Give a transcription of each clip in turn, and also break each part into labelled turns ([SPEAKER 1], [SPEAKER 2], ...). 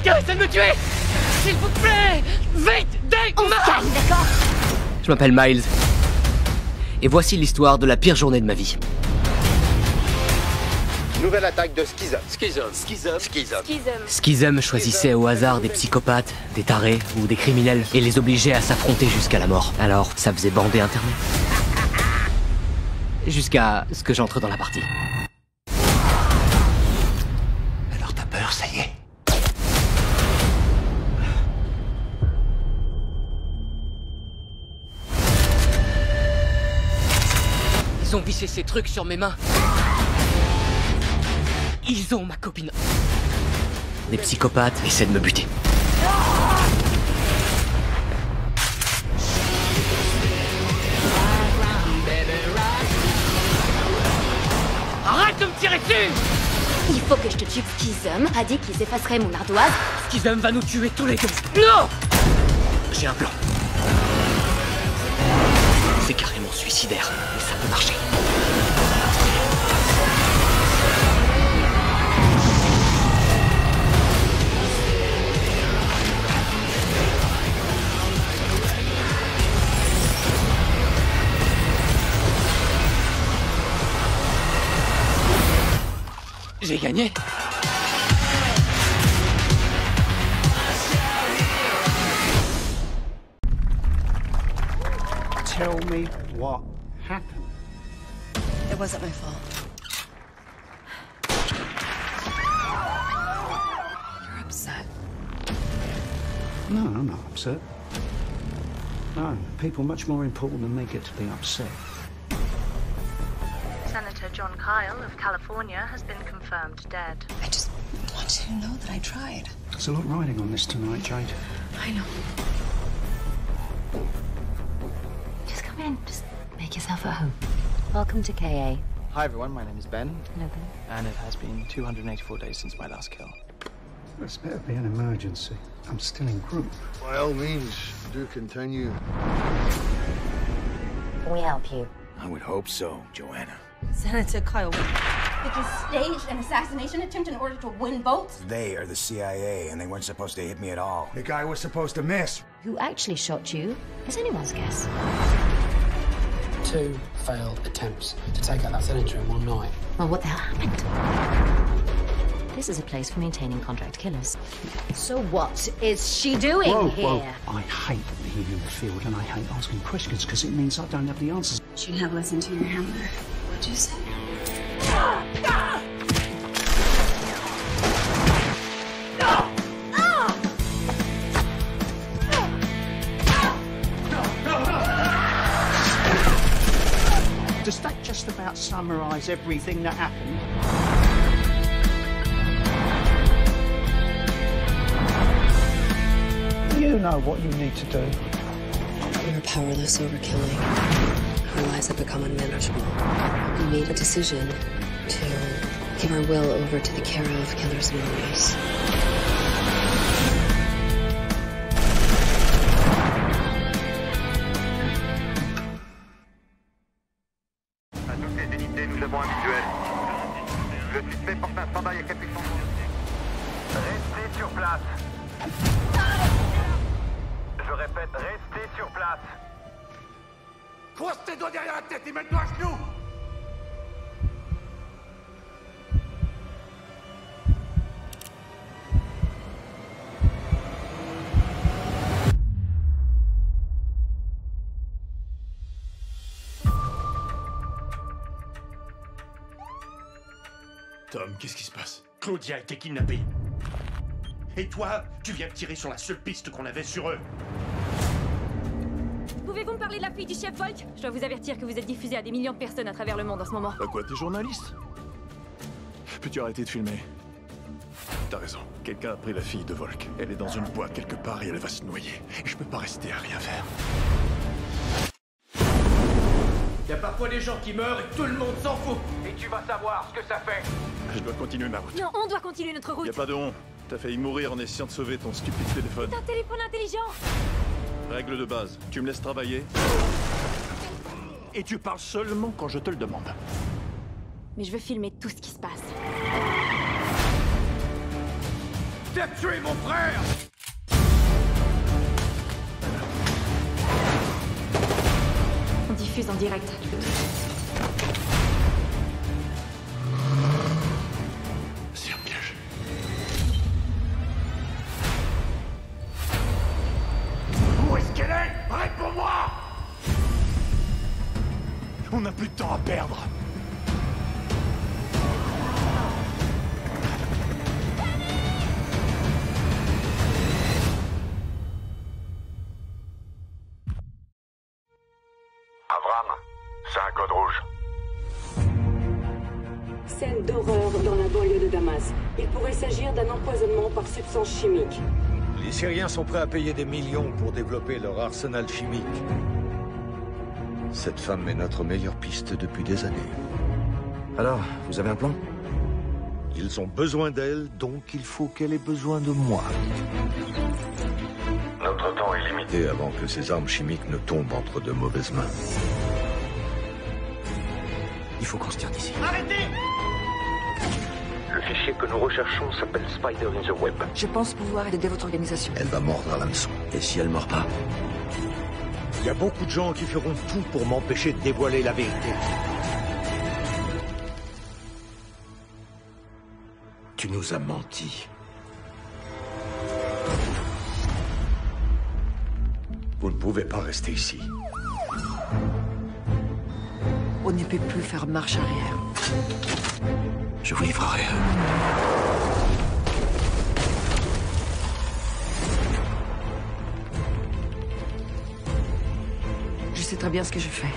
[SPEAKER 1] Quelqu'un essaie de me tuer! S'il vous plaît! Vite!
[SPEAKER 2] On se calme, d'accord?
[SPEAKER 1] Je m'appelle Miles. Et voici l'histoire de la pire journée de ma vie.
[SPEAKER 3] Nouvelle attaque de Schism.
[SPEAKER 1] Schism choisissait au hasard des psychopathes, des tarés ou des criminels et les obligeait à s'affronter jusqu'à la mort. Alors, ça faisait bander Internet. Jusqu'à ce que j'entre dans la partie.
[SPEAKER 3] Alors t'as peur, ça y est.
[SPEAKER 1] Ils ont vissé ces trucs sur mes mains. Ils ont ma copine. Des psychopathes essaient de me buter. Arrête de me tirer dessus!
[SPEAKER 2] Il faut que je te tue. Schism a dit qu'ils effaceraient mon ardoise.
[SPEAKER 1] Schism va nous tuer tous les deux. Non! J'ai un plan. C'est carrément suicidaire, mais ça peut marcher. J'ai gagné.
[SPEAKER 4] Tell me what happened.
[SPEAKER 5] It wasn't my fault. You're upset.
[SPEAKER 4] No, I'm not upset. No, people much more important than me get to be upset.
[SPEAKER 6] Senator John Kyle of California has been confirmed dead.
[SPEAKER 5] I just want you to know that I tried.
[SPEAKER 4] There's a lot riding on this tonight, Jade.
[SPEAKER 5] I know.
[SPEAKER 2] Just come in. Just make yourself at home. Welcome to KA.
[SPEAKER 7] Hi everyone, my name is Ben,
[SPEAKER 2] Hello, Ben.
[SPEAKER 7] and it has been 284 days since my last kill.
[SPEAKER 4] This better be an emergency. I'm still in group.
[SPEAKER 3] By all means, do continue.
[SPEAKER 2] Can we help you?
[SPEAKER 3] I would hope so, Joanna.
[SPEAKER 5] Senator Kyle.
[SPEAKER 8] Did you stage an assassination attempt in order to win votes?
[SPEAKER 9] They are the CIA, and they weren't supposed to hit me at all.
[SPEAKER 3] The guy was supposed to miss.
[SPEAKER 2] Who actually shot you is anyone's guess.
[SPEAKER 10] 2 failed attempts to take out that senator in one night.
[SPEAKER 2] Well, what the hell happened? This is a place for maintaining contract killers. So what is she doing here?
[SPEAKER 4] I hate being in the field and I hate asking questions because it means I don't have the answers.
[SPEAKER 5] You have listened to your handler. What'd you say?
[SPEAKER 4] Does that just about summarize everything that happened? You know what you need to do.
[SPEAKER 5] We're powerless over killing. Our lives have become unmanageable. We made a decision to give our will over to the care of killers' memories.
[SPEAKER 3] À toutes les unités, nous avons un visuel. Le suspect porte un standard et capuchon. Restez sur place. Je répète, restez sur place. Croise tes doigts derrière la tête et mets-toi à genoux.
[SPEAKER 11] Tom, qu'est-ce qui se passe? Claudia a été kidnappée. Et toi, tu viens de tirer sur la seule piste qu'on avait sur eux.
[SPEAKER 12] Pouvez-vous me parler de la fille du chef Volk? Je dois vous avertir que vous êtes diffusé à des millions de personnes à travers le monde en ce moment.
[SPEAKER 11] Bah quoi, t'es journaliste? Peux-tu arrêter de filmer? T'as raison. Quelqu'un a pris la fille de Volk. Elle est dans une boîte quelque part et elle va se noyer. Et je peux pas rester à rien faire.
[SPEAKER 1] Y a parfois des gens qui meurent et tout le monde s'en fout.
[SPEAKER 3] Et tu vas savoir ce que ça fait.
[SPEAKER 11] Je dois continuer ma route.
[SPEAKER 12] Non, on doit continuer notre route.
[SPEAKER 11] Y a pas de honte. T'as failli mourir en essayant de sauver ton stupide téléphone.
[SPEAKER 12] C'est un téléphone intelligent.
[SPEAKER 11] Règle de base. Tu me laisses travailler. Et tu parles seulement quand je te le demande.
[SPEAKER 12] Mais je veux filmer tout ce qui se passe.
[SPEAKER 13] T'as tué mon frère!
[SPEAKER 12] On diffuse en direct.
[SPEAKER 11] C'est un piège.
[SPEAKER 13] Où est-ce qu'elle est? Réponds-moi!
[SPEAKER 11] On n'a plus de temps à perdre.
[SPEAKER 3] Avram, c'est un code rouge.
[SPEAKER 14] Scène d'horreur dans la banlieue de Damas. Il pourrait s'agir d'un empoisonnement par substance chimique.
[SPEAKER 15] Les Syriens sont prêts à payer des millions pour développer leur arsenal chimique. Cette femme est notre meilleure piste depuis des années.
[SPEAKER 9] Alors, vous avez un plan?
[SPEAKER 15] Ils ont besoin d'elle, donc il faut qu'elle ait besoin de moi.
[SPEAKER 3] Notre temps est limité.
[SPEAKER 15] Et avant que ces armes chimiques ne tombent entre de mauvaises mains.
[SPEAKER 9] Il faut qu'on se tire d'ici.
[SPEAKER 13] Arrêtez!
[SPEAKER 3] Le fichier que nous recherchons s'appelle Spider in the Web.
[SPEAKER 16] Je pense pouvoir aider votre organisation.
[SPEAKER 15] Elle va mordre à l'hameçon.
[SPEAKER 9] Et si elle mord pas?
[SPEAKER 15] Il y a beaucoup de gens qui feront tout pour m'empêcher de dévoiler la vérité.
[SPEAKER 9] Tu nous as menti.
[SPEAKER 15] Vous ne pouvez pas rester ici.
[SPEAKER 16] On ne peut plus faire marche arrière.
[SPEAKER 9] Je vous livrerai.
[SPEAKER 16] Je sais très bien ce que je fais.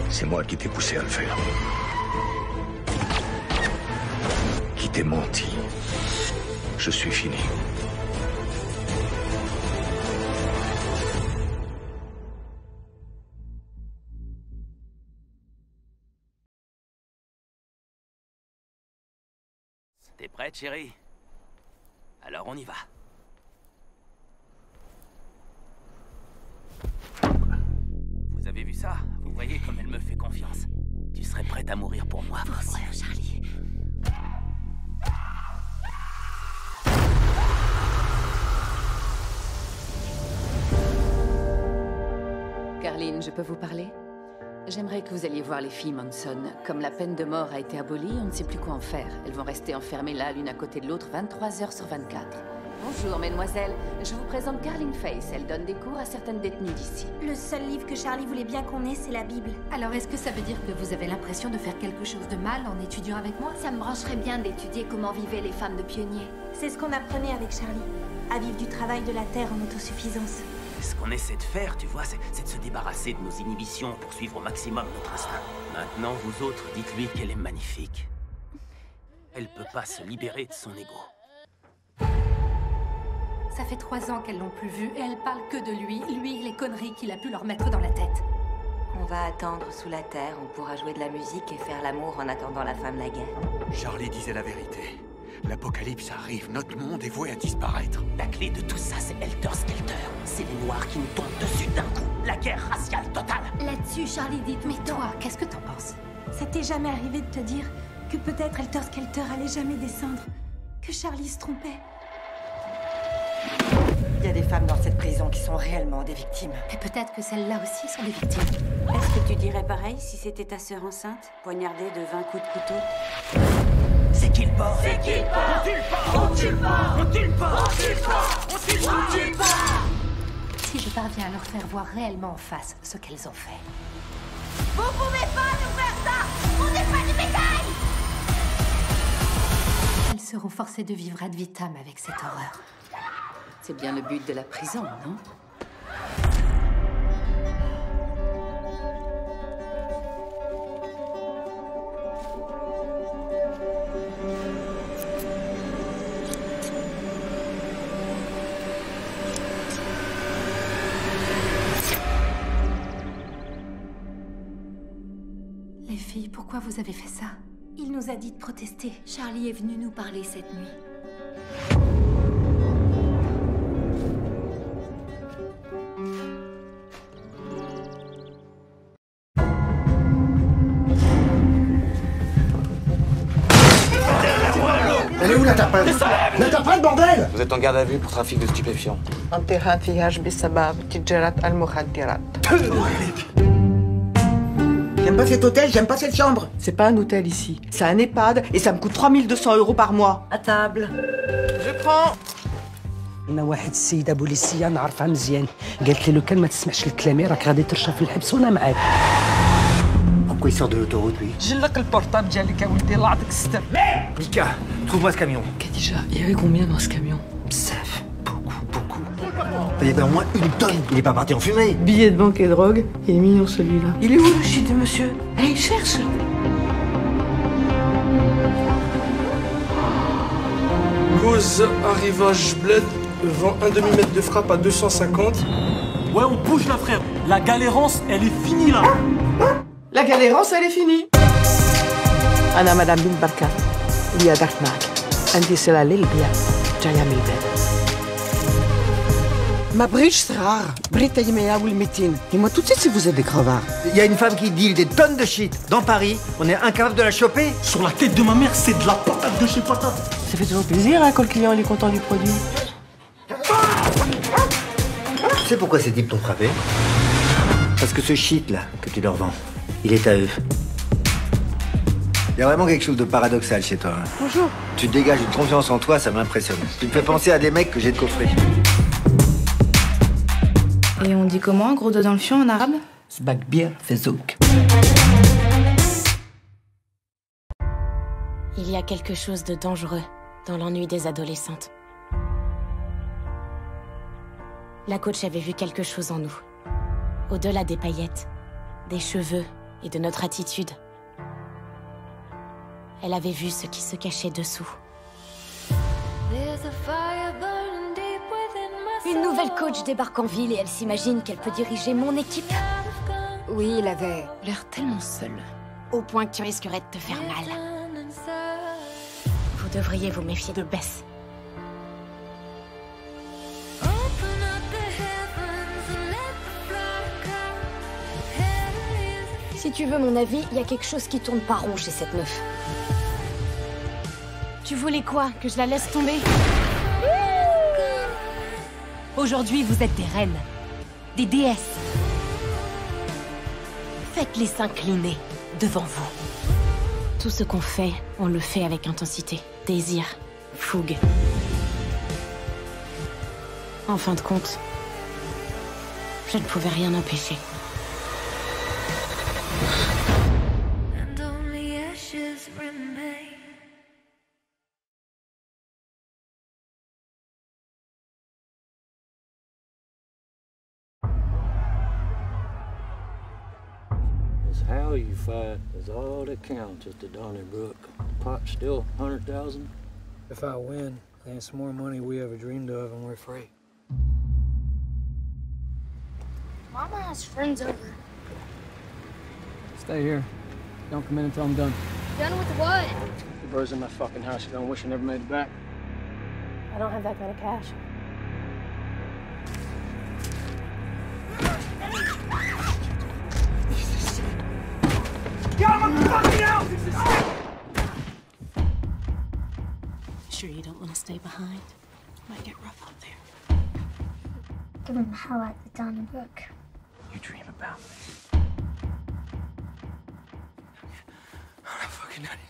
[SPEAKER 15] C'est moi qui t'ai poussé à le faire. Qui t'ai menti. Je suis fini.
[SPEAKER 17] T'es prête, chérie? Alors on y va. Vous avez vu ça? Vous voyez comme elle me fait confiance. Tu serais prête à mourir pour moi?
[SPEAKER 2] Pour moi, Charlie.
[SPEAKER 18] Carline, je peux vous parler? J'aimerais que vous alliez voir les filles Manson. Comme la peine de mort a été abolie, on ne sait plus quoi en faire. Elles vont rester enfermées là, l'une à côté de l'autre, 23 heures sur 24. Bonjour, mesdemoiselles. Je vous présente Carline Face. Elle donne des cours à certaines détenues d'ici.
[SPEAKER 8] Le seul livre que Charlie voulait bien qu'on ait, c'est la Bible.
[SPEAKER 2] Alors, est-ce que ça veut dire que vous avez l'impression de faire quelque chose de mal en étudiant avec moi? Ça me brancherait bien d'étudier comment vivaient les femmes de pionniers.
[SPEAKER 8] C'est ce qu'on apprenait avec Charlie. À vivre du travail de la terre en autosuffisance.
[SPEAKER 17] Ce qu'on essaie de faire, tu vois, c'est de se débarrasser de nos inhibitions pour suivre au maximum notre instinct. Maintenant, vous autres, dites-lui qu'elle est magnifique. Elle peut pas se libérer de son ego.
[SPEAKER 2] Ça fait 3 ans qu'elles l'ont plus vu et elle parle que de lui. Lui, les conneries qu'il a pu leur mettre dans la tête.
[SPEAKER 19] On va attendre sous la terre, on pourra jouer de la musique et faire l'amour en attendant la fin de la guerre.
[SPEAKER 11] Charlie disait la vérité. L'apocalypse arrive, notre monde est voué à disparaître.
[SPEAKER 17] La clé de tout ça, c'est Helter Skelter. C'est les Noirs qui nous tombent dessus d'un coup. La guerre raciale totale.
[SPEAKER 2] Là-dessus, Charlie, dites-moi, toi, qu'est-ce que t'en penses?
[SPEAKER 8] Ça t'est jamais arrivé de te dire que peut-être Helter Skelter allait jamais descendre? Que Charlie se trompait?
[SPEAKER 19] Il y a des femmes dans cette prison qui sont réellement des victimes.
[SPEAKER 2] Mais peut-être que celles-là aussi sont des victimes.
[SPEAKER 20] Est-ce que tu dirais pareil si c'était ta sœur enceinte, poignardée de 20 coups de couteau?
[SPEAKER 17] C'est qui le porc?
[SPEAKER 13] C'est qui le porc? On tue le porc! On tue le porc! On tue le porc! On tue le porc! On tue le porc!
[SPEAKER 2] Si je parviens à leur faire voir réellement en face ce qu'elles ont fait.
[SPEAKER 8] Vous pouvez pas nous faire ça! On n'est pas du bétail!
[SPEAKER 2] Elles seront forcées de vivre ad vitam avec cette horreur.
[SPEAKER 18] C'est bien le but de la prison, non?
[SPEAKER 2] Les filles, pourquoi vous avez fait ça?
[SPEAKER 8] Il nous a dit de protester.
[SPEAKER 2] Charlie est venu nous parler cette nuit.
[SPEAKER 9] Elle est où
[SPEAKER 15] n'interprète. N'interprète, bordel!
[SPEAKER 9] Vous êtes en garde à vue pour trafic de stupéfiants.
[SPEAKER 16] J'aime pas cet hôtel, j'aime pas cette chambre. C'est pas un hôtel ici. C'est un EHPAD et ça me coûte 3200 € par mois. À table. Je prends.
[SPEAKER 10] أنا واحد السيدة بوليسية نعرفها مزيان قالت لي لو كان ما تسمعش لكلامي راك غادي ترشى في الحبس وأنا معاك.
[SPEAKER 15] Pourquoi il sort de l'autoroute, lui?
[SPEAKER 10] جلق البورتاب ديالك ولدي الله يعطيك الستر.
[SPEAKER 15] Mika, trouve-moi ce camion.
[SPEAKER 16] Khadija, il y avait combien dans ce camion?
[SPEAKER 15] Psaf, beaucoup. Il y avait au moins une tonne. Il est pas parti en fumée.
[SPEAKER 16] Billets de banque et drogue. Il est mignon celui-là. Il est où le shit de monsieur? Il cherche.
[SPEAKER 21] Cause arrivage bled, vend un demi-mètre de frappe à 250.
[SPEAKER 22] Ouais, on bouge là, frère. La galérance, elle est finie là.
[SPEAKER 16] La galérance, elle est finie. أنا مدام بنت بركة ليا درت معك عندي سلة للبيع جاية من البلاد ما بغيتش صغار بغيت تجميع والمتين dis-moi tout de suite si vous êtes des crevards.
[SPEAKER 15] Il y a une femme qui deal des tonnes de shit dans Paris. On est incapable de la choper.
[SPEAKER 22] Sur la tête de ma mère, c'est de la patate de chez patate.
[SPEAKER 16] Ça fait toujours plaisir hein, quand le client il est content du produit.
[SPEAKER 15] Tu sais pourquoi ces types t'ont frappé? Parce que ce shit là que tu leur vends, il est à eux. Il y a vraiment quelque chose de paradoxal chez toi. Hein.
[SPEAKER 16] Bonjour.
[SPEAKER 15] Tu dégages une confiance en toi, ça m'impressionne. Tu me fais penser à des mecs que j'ai de coffrer.
[SPEAKER 23] Et on dit comment, gros dos dans le fion en arabe?
[SPEAKER 16] Sbakbir fezouk.
[SPEAKER 2] Il y a quelque chose de dangereux dans l'ennui des adolescentes. La coach avait vu quelque chose en nous. Au-delà des paillettes, des cheveux et de notre attitude. Elle avait vu ce qui se cachait dessous. Une nouvelle coach débarque en ville et elle s'imagine qu'elle peut diriger mon équipe.
[SPEAKER 23] Oui, il avait l'air tellement seul.
[SPEAKER 2] Au point que tu risquerais de te faire mal. Vous devriez vous méfier de Bess. Si tu veux mon avis, il y a quelque chose qui tourne pas rond chez cette meuf. Tu voulais quoi? Que je la laisse tomber? Aujourd'hui, vous êtes des reines, des déesses. Faites-les s'incliner devant vous. Tout ce qu'on fait, on le fait avec intensité, désir, fougue. En fin de compte, je ne pouvais rien empêcher.
[SPEAKER 4] How you fight is all that counts at the Donnybrook. Pot's still 100,000. If I win, that's more money we ever dreamed of, and we're free.
[SPEAKER 24] Mama has friends over.
[SPEAKER 10] Stay here. Don't come in until I'm done.
[SPEAKER 24] Done with what?
[SPEAKER 10] The birds in my fucking house. You don't wish I never made it back.
[SPEAKER 24] I don't have that kind of cash.
[SPEAKER 13] Get out of my fucking house!
[SPEAKER 2] Sure you don't want to stay behind? Might get rough out there.
[SPEAKER 24] Give him hell at the Donnybrook.
[SPEAKER 9] You dream about me. I'm not fucking nutty.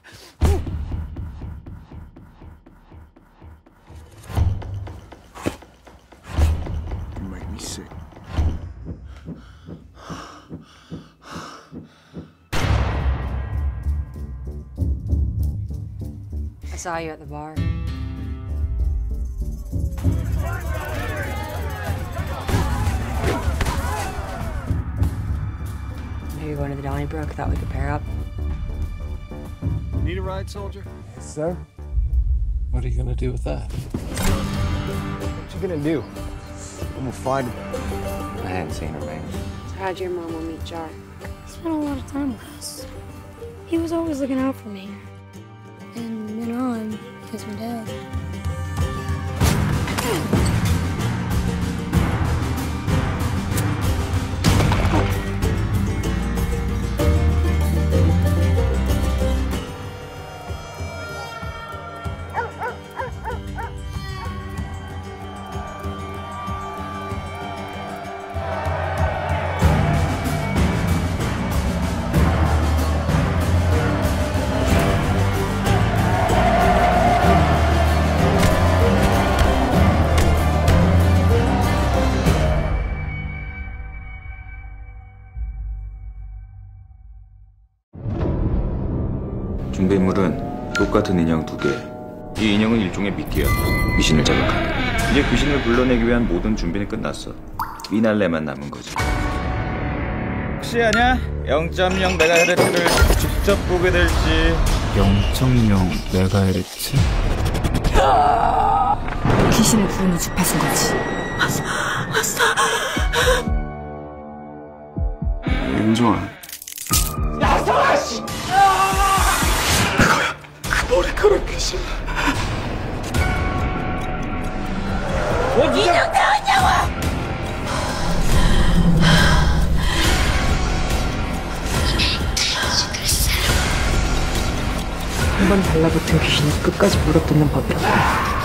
[SPEAKER 11] You make me sick.
[SPEAKER 5] I saw you at the bar. Maybe you're going to the Donnybrook. Thought we could pair up.
[SPEAKER 11] Need a ride, soldier?
[SPEAKER 10] Yes, sir. What are you gonna do with that? What you gonna do?
[SPEAKER 9] I'm gonna find him. I hadn't seen her, man.
[SPEAKER 5] So how'd your mama meet Jar?
[SPEAKER 24] He spent a lot of time with us. He was always looking out for me. And went on because my dad.
[SPEAKER 9] 준비물은 똑같은 인형 2개. 이 인형은 일종의 미끼야. 귀신을 자극한다. 이제 귀신을 불러내기 위한 모든 준비는 끝났어. 피날레만 남은 거지. 혹시 아냐? 0.0MHz를 직접 보게 될지.
[SPEAKER 1] 0.0MHz?
[SPEAKER 23] 귀신을 부르는 주파수인 거지.
[SPEAKER 1] 왔어. 윤종아.
[SPEAKER 21] 나성아 씨! 그거야. 그 머리카락 귀신.
[SPEAKER 13] 인형 나왔냐고!
[SPEAKER 16] 한번 달라붙은 귀신을 끝까지 물어뜯는 법이라고.